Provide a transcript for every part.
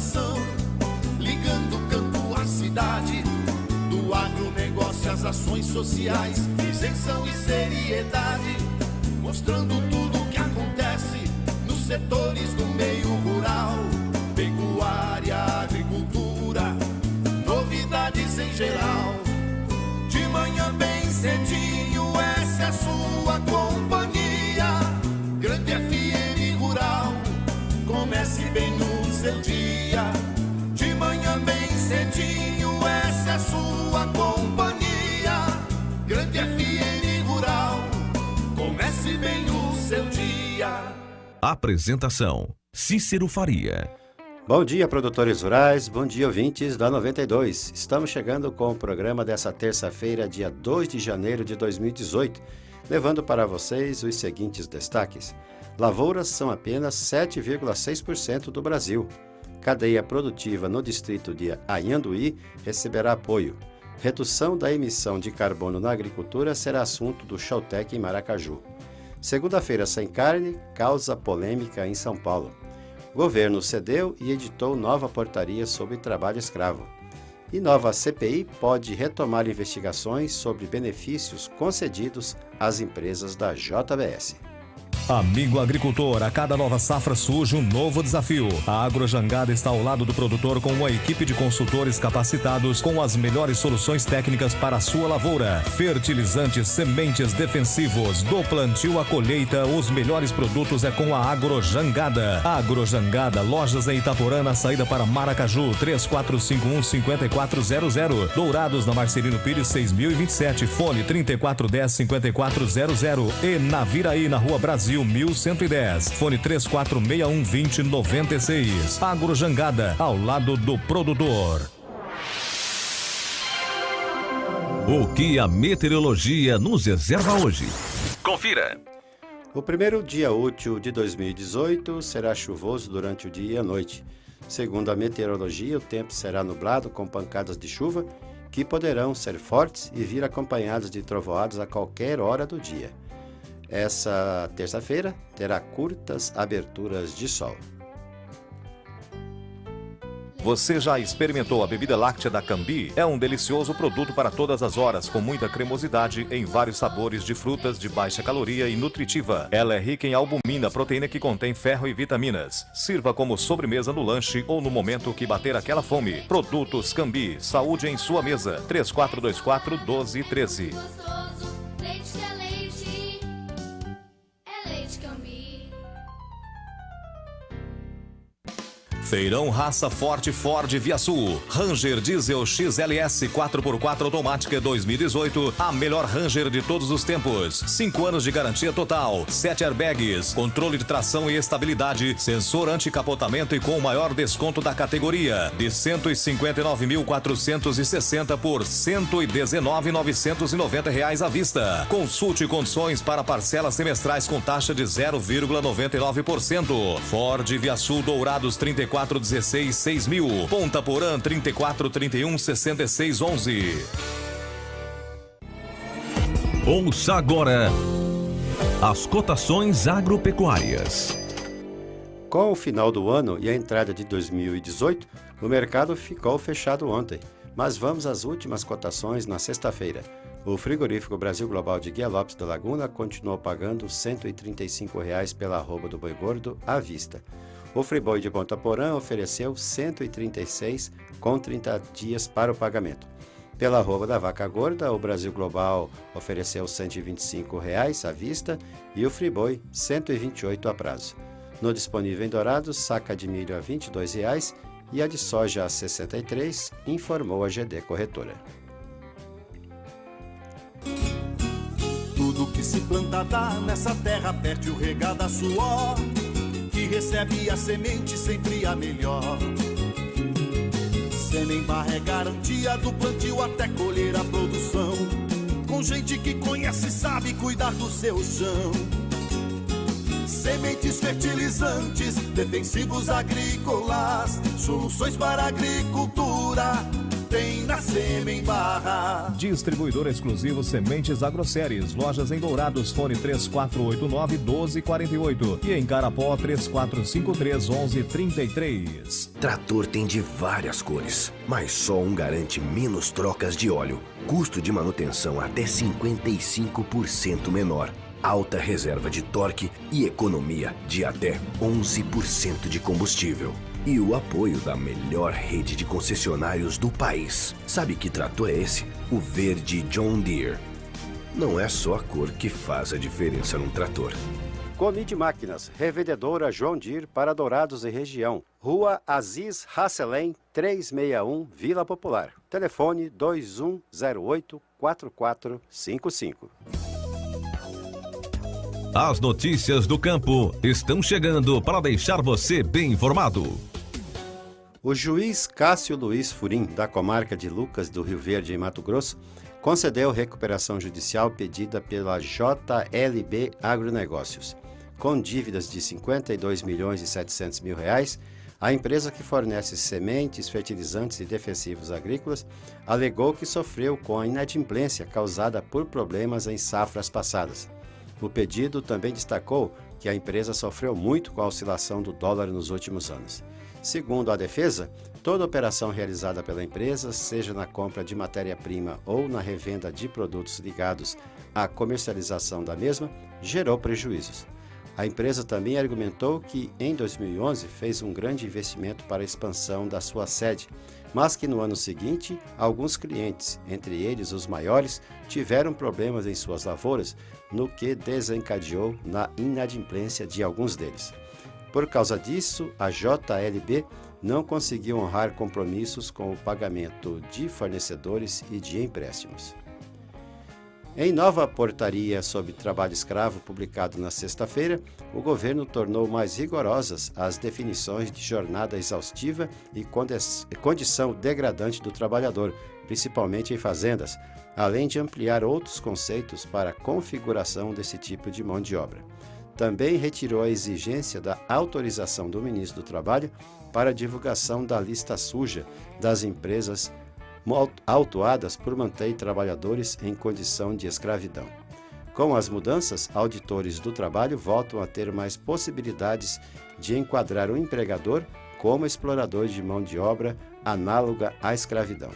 informação, ligando o campo à cidade, do agronegócio às ações sociais, isenção e seriedade, mostrando tudo o que acontece nos setores do meio rural, pecuária, agricultura, novidades em geral. De manhã bem cedinho, essa é a sua companhia, Grande FM Rural, comece bem no seu dia. De manhã bem cedinho, essa é a sua companhia, Grande FM Rural, comece bem o seu dia. Apresentação: Cícero Faria. Bom dia, produtores rurais, bom dia, ouvintes da 92. Estamos chegando com o programa dessa terça-feira, dia 2 de janeiro de 2018, levando para vocês os seguintes destaques. Lavouras são apenas 7,6% do Brasil. Cadeia produtiva no distrito de Anhanduí receberá apoio. Redução da emissão de carbono na agricultura será assunto do Showtech em Maracaju. Segunda-feira sem carne causa polêmica em São Paulo. Governo cedeu e editou nova portaria sobre trabalho escravo. E nova CPI pode retomar investigações sobre benefícios concedidos às empresas da JBS. Amigo agricultor, a cada nova safra surge um novo desafio. A Agrojangada está ao lado do produtor com uma equipe de consultores capacitados com as melhores soluções técnicas para a sua lavoura. Fertilizantes, sementes, defensivos, do plantio à colheita, os melhores produtos é com a Agrojangada. Agrojangada, lojas em Itaporã, na saída para Maracaju, 3451-5400. Dourados, na Marcelino Pires, 6027, fone 3410-5400. E Naviraí, na Rua Brasil, 1110, fone 3461-2096. Agrojangada, ao lado do produtor. O que a meteorologia nos reserva hoje? Confira. O primeiro dia útil de 2018 será chuvoso durante o dia e a noite. Segundo a meteorologia, o tempo será nublado com pancadas de chuva que poderão ser fortes e vir acompanhadas de trovoadas a qualquer hora do dia. Essa terça-feira terá curtas aberturas de sol. Você já experimentou a bebida láctea da Cambi? É um delicioso produto para todas as horas, com muita cremosidade em vários sabores de frutas de baixa caloria e nutritiva. Ela é rica em albumina, proteína que contém ferro e vitaminas. Sirva como sobremesa no lanche ou no momento que bater aquela fome. Produtos Cambi, saúde em sua mesa. 3424-1213. Feirão Raça Forte Ford Via Sul. Ranger Diesel XLS 4x4 automática 2018. A melhor Ranger de todos os tempos. 5 anos de garantia total. 7 airbags. Controle de tração e estabilidade. Sensor anticapotamento e com o maior desconto da categoria. De R$ 159.460 por R$ 119.990 à vista. Consulte condições para parcelas semestrais com taxa de 0,99%. Ford Via Sul Dourados 3416-6000. Ponta Porã 3431-6611. Ouça agora as cotações agropecuárias. Com o final do ano e a entrada de 2018, o mercado ficou fechado ontem. Mas vamos às últimas cotações na sexta-feira. O frigorífico Brasil Global de Guia Lopes da Laguna continuou pagando R$ 135,00 pela arroba do boi gordo à vista. O Friboi de Ponta Porã ofereceu R$ 136 com 30 dias para o pagamento. Pela arroba da vaca gorda, o Brasil Global ofereceu R$ 125,00 à vista e o Friboi R$ 128 a prazo. No disponível em Dourados, saca de milho a R$ 22,00 e a de soja a R$ 63,00, informou a GD Corretora. Tudo que se planta dá nessa terra, perde o regado a suor, que recebe a semente sempre a melhor. Semear é garantia do plantio até colher a produção, com gente que conhece e sabe cuidar do seu chão. Sementes, fertilizantes, defensivos agrícolas, soluções para a agricultura, tem na Sêmen Barra. Distribuidor exclusivo Sementes Agroséries. Lojas em Dourados, fone 3489-1248 e em Carapó 3453-1133. Trator tem de várias cores, mas só um garante menos trocas de óleo, custo de manutenção até 55% menor, alta reserva de torque e economia de até 11% de combustível. E o apoio da melhor rede de concessionários do país. Sabe que trator é esse? O verde John Deere. Não é só a cor que faz a diferença num trator. Conid Máquinas, revendedora John Deere para Dourados e região. Rua Aziz Hasselem, 361, Vila Popular. Telefone 2108-4455. As notícias do campo estão chegando para deixar você bem informado. O juiz Cássio Luiz Furim, da comarca de Lucas do Rio Verde, em Mato Grosso, concedeu recuperação judicial pedida pela JLB Agronegócios. Com dívidas de R$ 52.700.000, a empresa que fornece sementes, fertilizantes e defensivos agrícolas alegou que sofreu com a inadimplência causada por problemas em safras passadas. O pedido também destacou que a empresa sofreu muito com a oscilação do dólar nos últimos anos. Segundo a defesa, toda operação realizada pela empresa, seja na compra de matéria-prima ou na revenda de produtos ligados à comercialização da mesma, gerou prejuízos. A empresa também argumentou que, em 2011, fez um grande investimento para a expansão da sua sede, mas que no ano seguinte, alguns clientes, entre eles os maiores, tiveram problemas em suas lavouras, no que desencadeou na inadimplência de alguns deles. Por causa disso, a JLB não conseguiu honrar compromissos com o pagamento de fornecedores e de empréstimos. Em nova portaria sobre trabalho escravo publicada na sexta-feira, o governo tornou mais rigorosas as definições de jornada exaustiva e condição degradante do trabalhador, principalmente em fazendas, além de ampliar outros conceitos para a configuração desse tipo de mão de obra. Também retirou a exigência da autorização do ministro do Trabalho para a divulgação da lista suja das empresas autuadas por manter trabalhadores em condição de escravidão. Com as mudanças, auditores do trabalho voltam a ter mais possibilidades de enquadrar o empregador como explorador de mão de obra análoga à escravidão.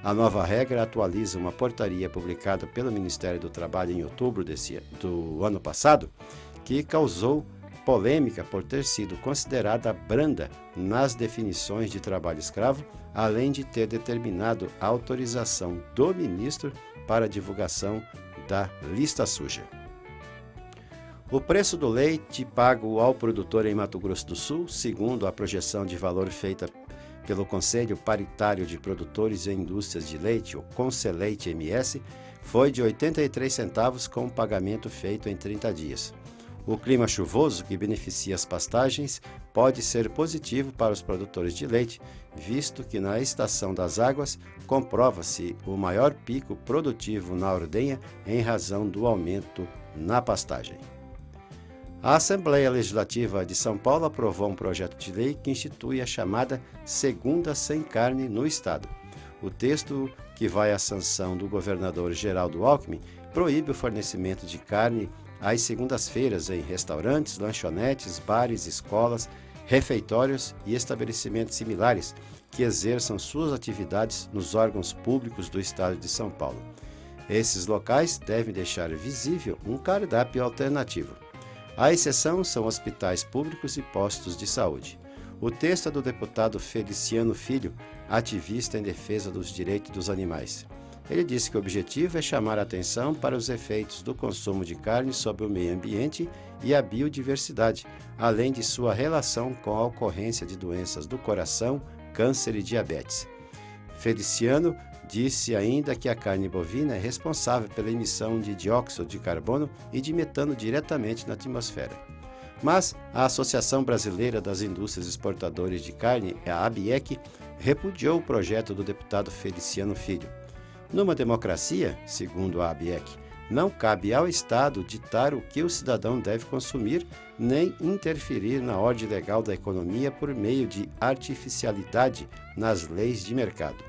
A nova regra atualiza uma portaria publicada pelo Ministério do Trabalho em outubro do ano passado, que causou polêmica por ter sido considerada branda nas definições de trabalho escravo, além de ter determinado a autorização do ministro para a divulgação da lista suja. O preço do leite pago ao produtor em Mato Grosso do Sul, segundo a projeção de valor feita pelo Conselho Paritário de Produtores e Indústrias de Leite, o Conceleite MS, foi de 83 centavos com o pagamento feito em 30 dias. O clima chuvoso, que beneficia as pastagens, pode ser positivo para os produtores de leite, visto que na estação das águas comprova-se o maior pico produtivo na ordenha em razão do aumento na pastagem. A Assembleia Legislativa de São Paulo aprovou um projeto de lei que institui a chamada Segunda Sem Carne no Estado. O texto, que vai à sanção do governador Geraldo Alckmin, proíbe o fornecimento de carne às segundas-feiras em restaurantes, lanchonetes, bares, escolas, refeitórios e estabelecimentos similares que exerçam suas atividades nos órgãos públicos do Estado de São Paulo. Esses locais devem deixar visível um cardápio alternativo. A exceção são hospitais públicos e postos de saúde. O texto é do deputado Feliciano Filho, ativista em defesa dos direitos dos animais. Ele disse que o objetivo é chamar a atenção para os efeitos do consumo de carne sobre o meio ambiente e a biodiversidade, além de sua relação com a ocorrência de doenças do coração, câncer e diabetes. Feliciano disse ainda que a carne bovina é responsável pela emissão de dióxido de carbono e de metano diretamente na atmosfera. Mas a Associação Brasileira das Indústrias Exportadoras de Carne, a ABIEC, repudiou o projeto do deputado Feliciano Filho. Numa democracia, segundo a ABIEC, não cabe ao Estado ditar o que o cidadão deve consumir, nem interferir na ordem legal da economia por meio de artificialidade nas leis de mercado.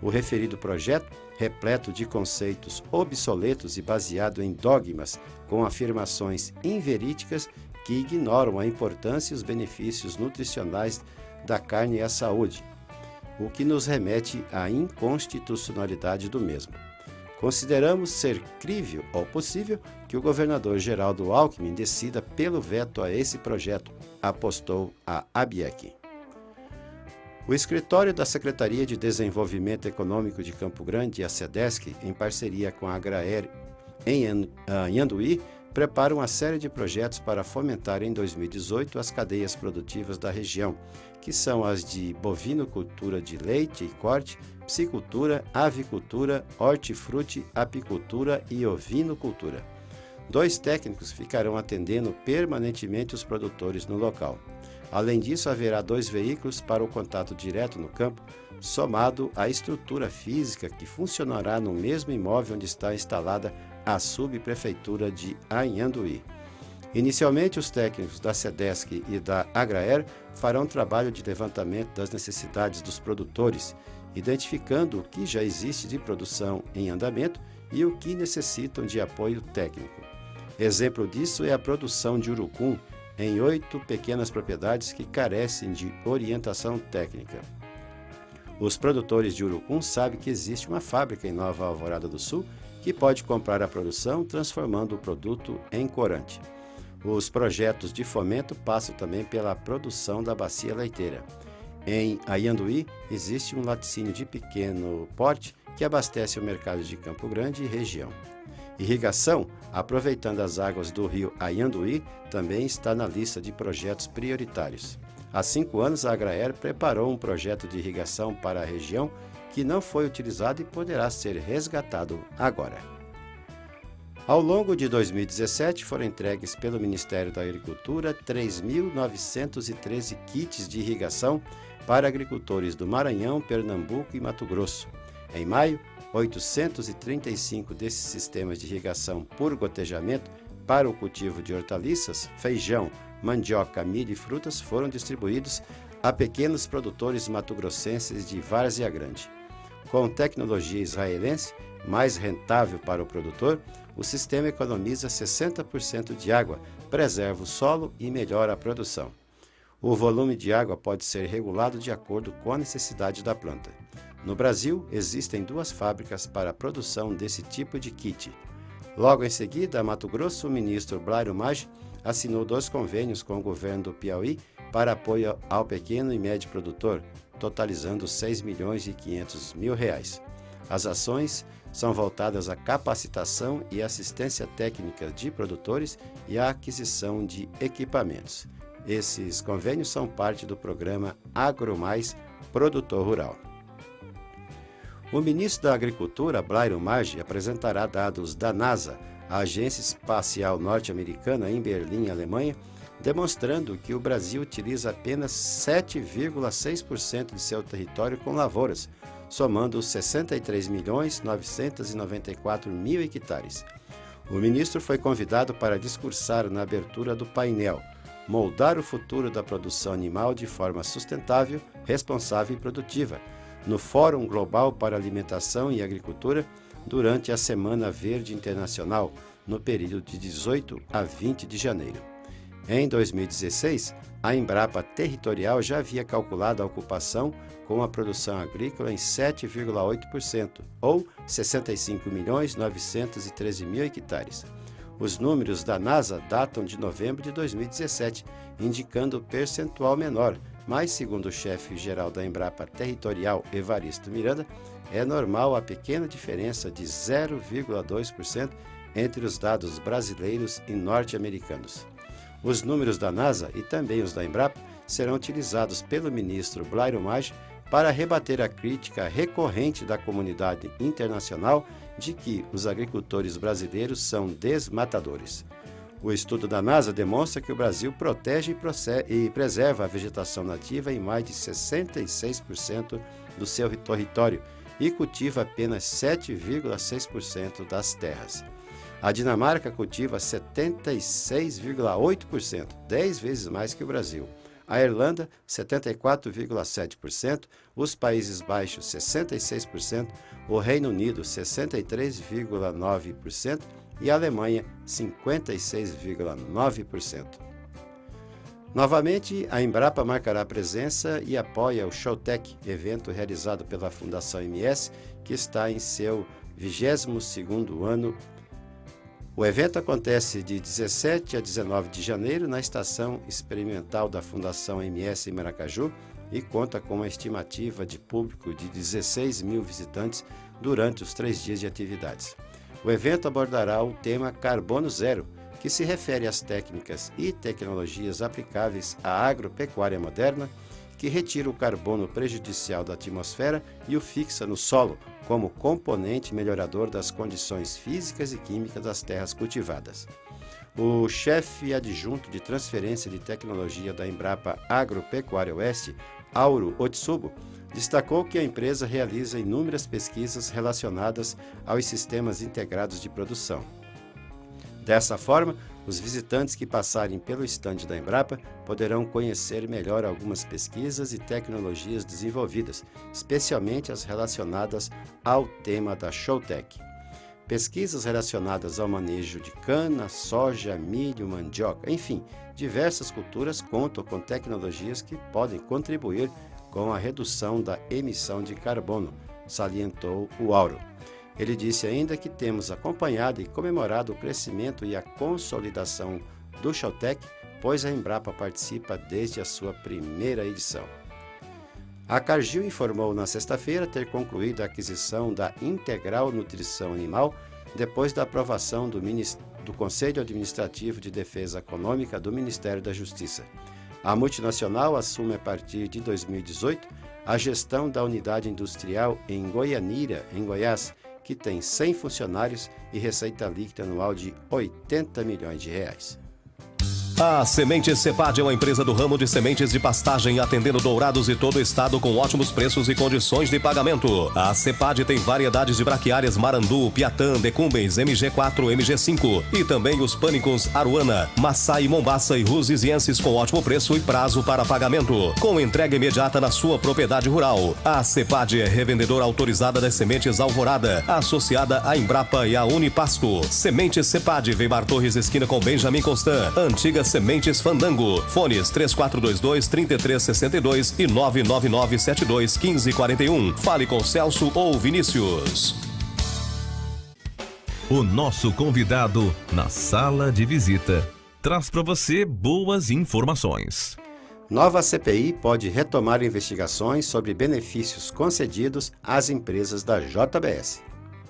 O referido projeto, repleto de conceitos obsoletos e baseado em dogmas com afirmações inverídicas que ignoram a importância e os benefícios nutricionais da carne à saúde, o que nos remete à inconstitucionalidade do mesmo. Consideramos ser crível ou possível que o governador Geraldo Alckmin decida pelo veto a esse projeto, apostou a ABIEC. O escritório da Secretaria de Desenvolvimento Econômico de Campo Grande, a SEDESC, em parceria com a Agraer em Anhanduí, prepara uma série de projetos para fomentar em 2018 as cadeias produtivas da região, que são as de bovinocultura de leite e corte, piscicultura, avicultura, hortifruti, apicultura e ovinocultura. 2 técnicos ficarão atendendo permanentemente os produtores no local. Além disso, haverá 2 veículos para o contato direto no campo, somado à estrutura física que funcionará no mesmo imóvel onde está instalada a subprefeitura de Anhanduí. Inicialmente, os técnicos da SEDESC e da Agraer farão trabalho de levantamento das necessidades dos produtores, identificando o que já existe de produção em andamento e o que necessitam de apoio técnico. Exemplo disso é a produção de urucum em 8 pequenas propriedades que carecem de orientação técnica. Os produtores de urucum sabem que existe uma fábrica em Nova Alvorada do Sul que pode comprar a produção, transformando o produto em corante. Os projetos de fomento passam também pela produção da bacia leiteira. Em Anhanduí, existe um laticínio de pequeno porte que abastece o mercado de Campo Grande e região. Irrigação, aproveitando as águas do rio Anhanduí, também está na lista de projetos prioritários. Há 5 anos, a Agraer preparou um projeto de irrigação para a região que não foi utilizado e poderá ser resgatado agora. Ao longo de 2017, foram entregues pelo Ministério da Agricultura 3.913 kits de irrigação para agricultores do Maranhão, Pernambuco e Mato Grosso. Em maio, 835 desses sistemas de irrigação por gotejamento para o cultivo de hortaliças, feijão, mandioca, milho e frutas foram distribuídos a pequenos produtores mato-grossenses de Várzea Grande. Com tecnologia israelense, mais rentável para o produtor, o sistema economiza 60% de água, preserva o solo e melhora a produção. O volume de água pode ser regulado de acordo com a necessidade da planta. No Brasil, existem 2 fábricas para a produção desse tipo de kit. Logo em seguida, a Mato Grosso, o ministro Blairo Maggi assinou 2 convênios com o governo do Piauí para apoio ao pequeno e médio produtor, totalizando R$ 6.500.000. As ações são voltadas à capacitação e assistência técnica de produtores e à aquisição de equipamentos. Esses convênios são parte do programa AgroMais Produtor Rural. O ministro da Agricultura, Blairo Maggi, apresentará dados da NASA, a Agência Espacial Norte-Americana, em Berlim, Alemanha, demonstrando que o Brasil utiliza apenas 7,6% de seu território com lavouras, somando 63.994.000 hectares. O ministro foi convidado para discursar na abertura do painel Moldar o futuro da produção animal de forma sustentável, responsável e produtiva, no Fórum Global para Alimentação e Agricultura, durante a Semana Verde Internacional, no período de 18 a 20 de janeiro. Em 2016, a Embrapa Territorial já havia calculado a ocupação com a produção agrícola em 7,8%, ou 65.913.000 hectares. Os números da NASA datam de novembro de 2017, indicando percentual menor, mas, segundo o chefe-geral da Embrapa Territorial, Evaristo Miranda, é normal a pequena diferença de 0,2% entre os dados brasileiros e norte-americanos. Os números da NASA e também os da Embrapa serão utilizados pelo ministro Blairo Maggi para rebater a crítica recorrente da comunidade internacional de que os agricultores brasileiros são desmatadores. O estudo da NASA demonstra que o Brasil protege e preserva a vegetação nativa em mais de 66% do seu território e cultiva apenas 7,6% das terras. A Dinamarca cultiva 76,8%, 10 vezes mais que o Brasil. A Irlanda, 74,7%, os Países Baixos, 66%, o Reino Unido, 63,9% e a Alemanha, 56,9%. Novamente, a Embrapa marcará presença e apoia o Showtech, evento realizado pela Fundação MS, que está em seu 22º ano. O evento acontece de 17 a 19 de janeiro na Estação Experimental da Fundação MS em Maracaju e conta com uma estimativa de público de 16 mil visitantes durante os 3 dias de atividades. O evento abordará o tema Carbono Zero, que se refere às técnicas e tecnologias aplicáveis à agropecuária moderna, que retira o carbono prejudicial da atmosfera e o fixa no solo, como componente melhorador das condições físicas e químicas das terras cultivadas. O chefe adjunto de transferência de tecnologia da Embrapa Agropecuária Oeste, Auro Otsubo, destacou que a empresa realiza inúmeras pesquisas relacionadas aos sistemas integrados de produção. Dessa forma, os visitantes que passarem pelo estande da Embrapa poderão conhecer melhor algumas pesquisas e tecnologias desenvolvidas, especialmente as relacionadas ao tema da Showtech. Pesquisas relacionadas ao manejo de cana, soja, milho, mandioca, enfim, diversas culturas contam com tecnologias que podem contribuir com a redução da emissão de carbono, salientou o Auro. Ele disse ainda que temos acompanhado e comemorado o crescimento e a consolidação do Showtech, pois a Embrapa participa desde a sua primeira edição. A Cargill informou na sexta-feira ter concluído a aquisição da Integral Nutrição Animal depois da aprovação do Conselho Administrativo de Defesa Econômica do Ministério da Justiça. A multinacional assume a partir de 2018 a gestão da unidade industrial em Goianira, em Goiás, que tem 100 funcionários e receita líquida anual de R$80 milhões. A Sementes Cepad é uma empresa do ramo de sementes de pastagem, atendendo Dourados e todo o estado com ótimos preços e condições de pagamento. A Cepad tem variedades de braquiárias Marandu, Piatã, Decumbens, MG4, MG5 e também os pânicos Aruana, Maçai, Mombaça e Rusizienses com ótimo preço e prazo para pagamento, com entrega imediata na sua propriedade rural. A Cepad é revendedora autorizada das sementes Alvorada, associada à Embrapa e à Unipasto. Sementes Cepad, Weimar Torres, esquina com Benjamin Constant, antiga Sementes Fandango. Fones 3422-3362 e 99972-1541. Fale com Celso ou Vinícius. O nosso convidado na sala de visita traz para você boas informações. Nova CPI pode retomar investigações sobre benefícios concedidos às empresas da JBS.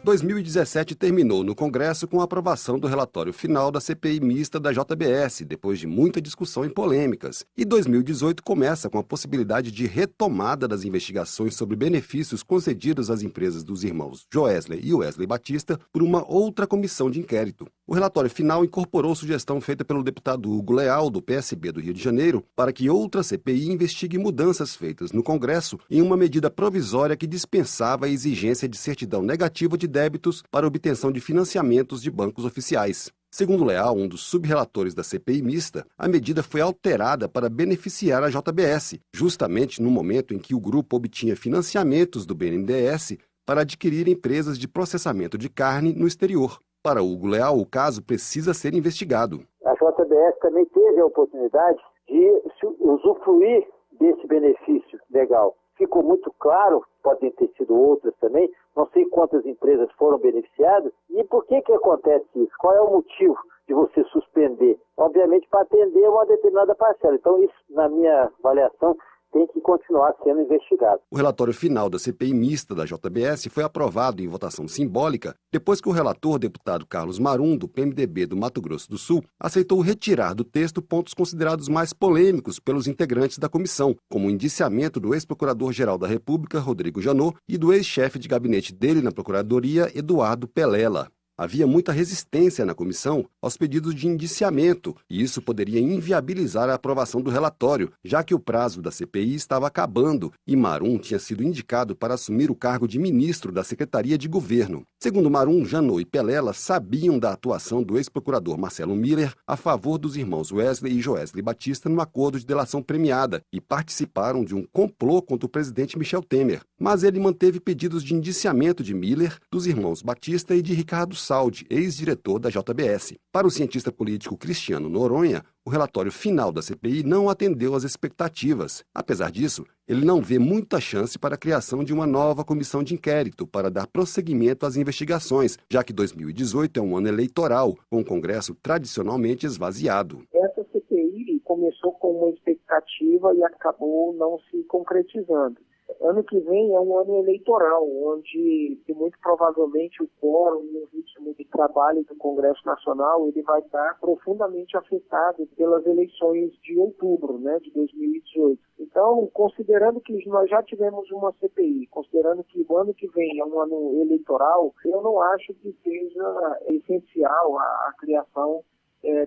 2017 terminou no Congresso com a aprovação do relatório final da CPI mista da JBS, depois de muita discussão e polêmicas. E 2018 começa com a possibilidade de retomada das investigações sobre benefícios concedidos às empresas dos irmãos Joesley e Wesley Batista por uma outra comissão de inquérito. O relatório final incorporou sugestão feita pelo deputado Hugo Leal, do PSB do Rio de Janeiro, para que outra CPI investigue mudanças feitas no Congresso em uma medida provisória que dispensava a exigência de certidão negativa de débitos para obtenção de financiamentos de bancos oficiais. Segundo Leal, um dos subrelatores da CPI mista, a medida foi alterada para beneficiar a JBS, justamente no momento em que o grupo obtinha financiamentos do BNDES para adquirir empresas de processamento de carne no exterior. Para Hugo Leal, o caso precisa ser investigado. A JBS também teve a oportunidade de usufruir desse benefício legal. Ficou muito claro, podem ter sido outras também, não sei quantas empresas foram beneficiadas. E por que acontece isso? Qual é o motivo de você suspender? Obviamente para atender uma determinada parcela. Então isso, na minha avaliação, tem que continuar sendo investigado. O relatório final da CPI mista da JBS foi aprovado em votação simbólica depois que o relator, deputado Carlos Marum, do PMDB do Mato Grosso do Sul, aceitou retirar do texto pontos considerados mais polêmicos pelos integrantes da comissão, como o indiciamento do ex-procurador-geral da República, Rodrigo Janot, e do ex-chefe de gabinete dele na Procuradoria, Eduardo Pelela. Havia muita resistência na comissão aos pedidos de indiciamento, e isso poderia inviabilizar a aprovação do relatório, já que o prazo da CPI estava acabando e Marum tinha sido indicado para assumir o cargo de ministro da Secretaria de Governo. Segundo Marum, Janot e Pelela sabiam da atuação do ex-procurador Marcelo Miller a favor dos irmãos Wesley e Joesley Batista no acordo de delação premiada e participaram de um complô contra o presidente Michel Temer. Mas ele manteve pedidos de indiciamento de Miller, dos irmãos Batista e de Ricardo Saldi, ex-diretor da JBS. Para o cientista político Cristiano Noronha, o relatório final da CPI não atendeu às expectativas. Apesar disso, ele não vê muita chance para a criação de uma nova comissão de inquérito para dar prosseguimento às investigações, já que 2018 é um ano eleitoral, com o Congresso tradicionalmente esvaziado. Essa CPI começou com uma expectativa e acabou não se concretizando. Ano que vem é um ano eleitoral, onde muito provavelmente o quórum e o ritmo de trabalho do Congresso Nacional ele vai estar profundamente afetado pelas eleições de outubro, de 2018. Então, considerando que nós já tivemos uma CPI, considerando que o ano que vem é um ano eleitoral, eu não acho que seja essencial a criação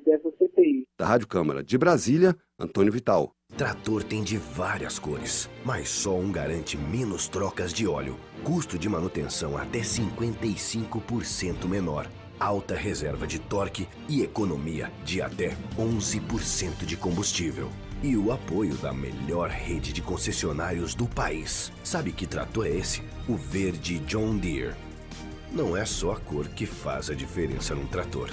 dessa CPI. Da Rádio Câmara de Brasília, Antônio Vital. Trator tem de várias cores, mas só um garante menos trocas de óleo, custo de manutenção até 55% menor, alta reserva de torque e economia de até 11% de combustível. E o apoio da melhor rede de concessionários do país. Sabe que trator é esse? O verde John Deere. Não é só a cor que faz a diferença num trator.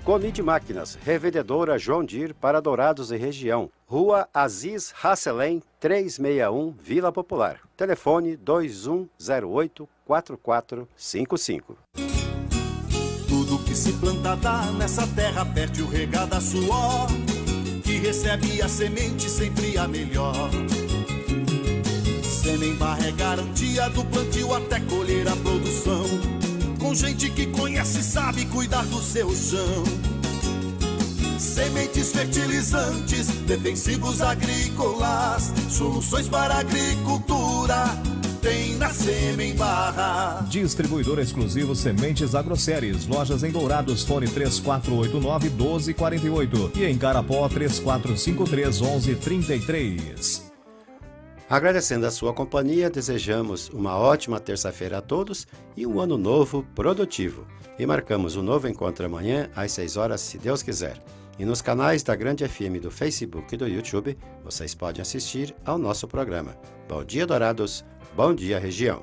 Conid Máquinas, revendedora John Deere para Dourados e região. Rua Aziz Hasselem, 361, Vila Popular. Telefone 2108-4455. Tudo que se planta dá nessa terra, perde o regado a suor, que recebe a semente sempre a melhor. Semembar é garantia do plantio até colher a produção, com gente que conhece e sabe cuidar do seu chão. Sementes fertilizantes, defensivos agrícolas, soluções para a agricultura, tem na Semembar. Distribuidor exclusivo Sementes Agroséries. Lojas em Dourados, fone 3489-1248 e em Carapó 3453-1133. Agradecendo a sua companhia, desejamos uma ótima terça-feira a todos e um ano novo produtivo. E marcamos um novo encontro amanhã às 6 horas, se Deus quiser. E nos canais da Grande FM do Facebook e do YouTube, vocês podem assistir ao nosso programa. Bom dia, Dourados. Bom dia, região.